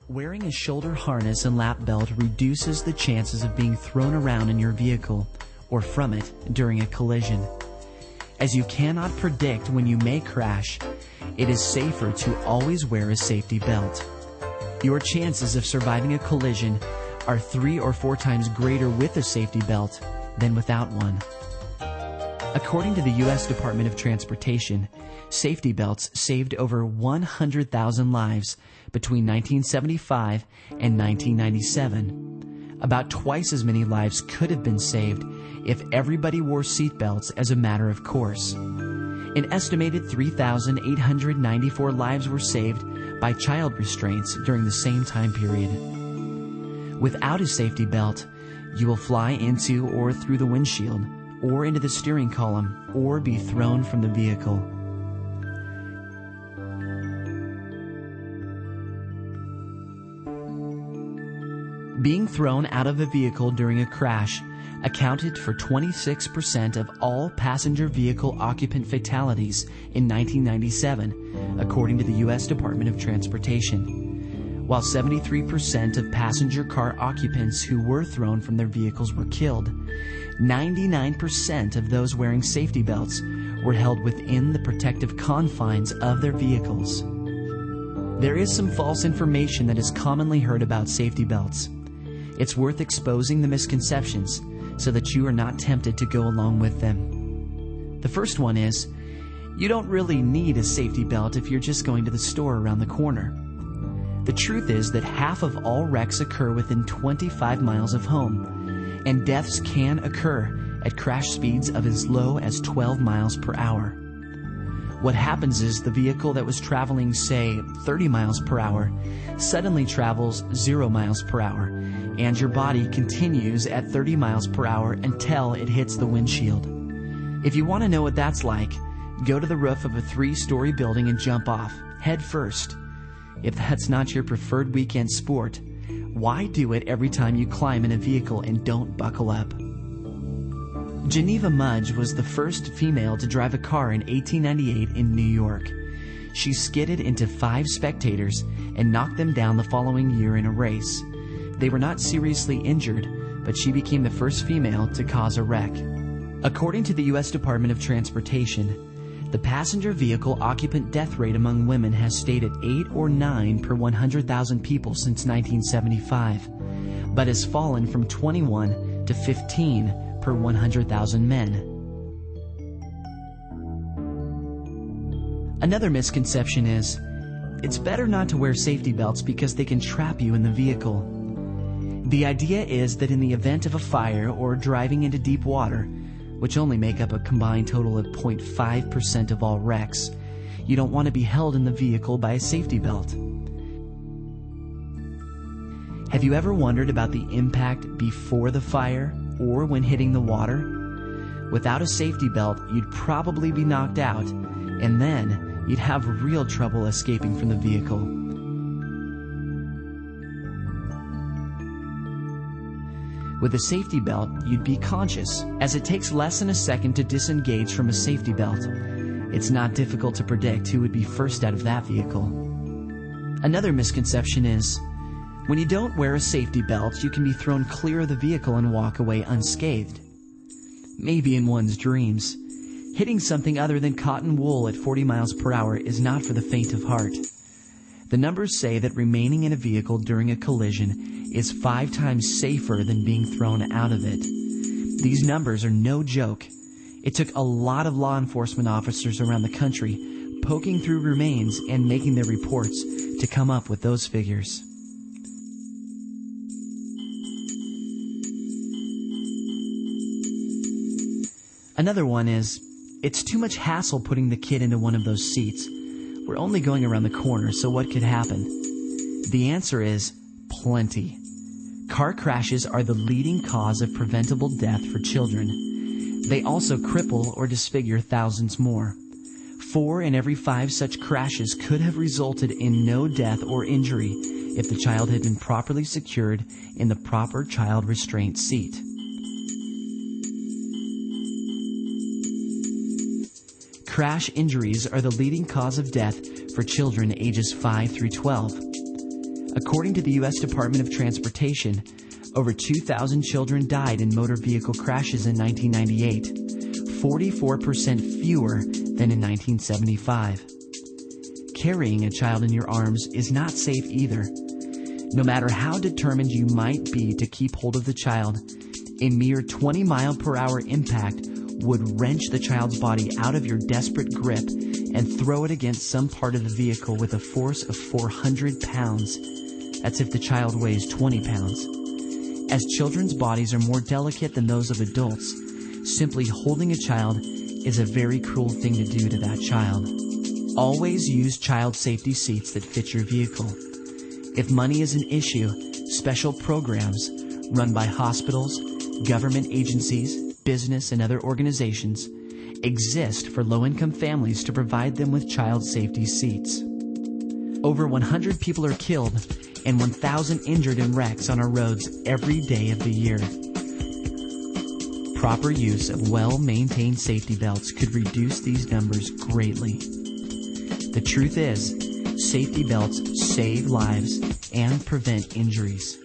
Wearing a shoulder harness and lap belt reduces the chances of being thrown around in your vehicle or from it during a collision. As you cannot predict when you may crash, it is safer to always wear a safety belt. Your chances of surviving a collision are 3 or 4 times greater with a safety belt than without one. According to the U.S. Department of Transportation, safety belts saved over 100,000 lives between 1975 and 1997. About twice as many lives could have been saved if everybody wore seatbelts as a matter of course. An estimated 3,894 lives were saved by child restraints during the same time period. Without a safety belt, you will fly into or through the windshield, or into the steering column, or be thrown from the vehicle. Being thrown out of a vehicle during a crash accounted for 26% of all passenger vehicle occupant fatalities in 1997, according to the U.S. Department of Transportation, while 73% of passenger car occupants who were thrown from their vehicles were killed. 99% of those wearing safety belts were held within the protective confines of their vehicles. There is some false information that is commonly heard about safety belts. It's worth exposing the misconceptions so that you are not tempted to go along with them. The first one is, you don't really need a safety belt if you're just going to the store around the corner. The truth is that half of all wrecks occur within 25 miles of home, and deaths can occur at crash speeds of as low as 12 miles per hour. What happens is the vehicle that was traveling, say, 30 miles per hour suddenly travels 0 miles per hour, and your body continues at 30 miles per hour until it hits the windshield. If you want to know what that's like, go to the roof of a 3-story building and jump off, head first. If that's not your preferred weekend sport, why do it every time you climb in a vehicle and don't buckle up? Geneva Mudge was the first female to drive a car in 1898 in New York. She skidded into 5 spectators and knocked them down the following year in a race. They were not seriously injured, but she became the first female to cause a wreck. According to the U.S. Department of Transportation, the passenger vehicle occupant death rate among women has stayed at 8 or 9 per 100,000 people since 1975, but has fallen from 21 to 15 per 100,000 men. Another misconception is, it's better not to wear safety belts because they can trap you in the vehicle. The idea is that in the event of a fire or driving into deep water, which only make up a combined total of 0.5% of all wrecks, you don't want to be held in the vehicle by a safety belt. Have you ever wondered about the impact before the fire or when hitting the water? Without a safety belt, you'd probably be knocked out, and then you'd have real trouble escaping from the vehicle. With a safety belt, you'd be conscious, as it takes less than a second to disengage from a safety belt. It's not difficult to predict who would be first out of that vehicle. Another misconception is, when you don't wear a safety belt, you can be thrown clear of the vehicle and walk away unscathed. Maybe in one's dreams. Hitting something other than cotton wool at 40 miles per hour is not for the faint of heart. The numbers say that remaining in a vehicle during a collision is 5 times safer than being thrown out of it. These numbers are no joke. It took a lot of law enforcement officers around the country poking through remains and making their reports to come up with those figures. Another one is, it's too much hassle putting the kid into one of those seats. We're only going around the corner, so what could happen? The answer is plenty. Car crashes are the leading cause of preventable death for children. They also cripple or disfigure thousands more. 4 in every 5 such crashes could have resulted in no death or injury if the child had been properly secured in the proper child restraint seat. Crash injuries are the leading cause of death for children ages 5 through 12. According to the U.S. Department of Transportation, over 2,000 children died in motor vehicle crashes in 1998, 44% fewer than in 1975. Carrying a child in your arms is not safe either. No matter how determined you might be to keep hold of the child, a mere 20-mile-per-hour impact would wrench the child's body out of your desperate grip and throw it against some part of the vehicle with a force of 400 pounds. That's if the child weighs 20 pounds. As children's bodies are more delicate than those of adults, simply holding a child is a very cruel thing to do to that child. Always use child safety seats that fit your vehicle. If money is an issue, special programs run by hospitals, government agencies, business, and other organizations exist for low-income families to provide them with child safety seats. Over 100 people are killed and 1,000 injured in wrecks on our roads every day of the year. Proper use of well-maintained safety belts could reduce these numbers greatly. The truth is, safety belts save lives and prevent injuries.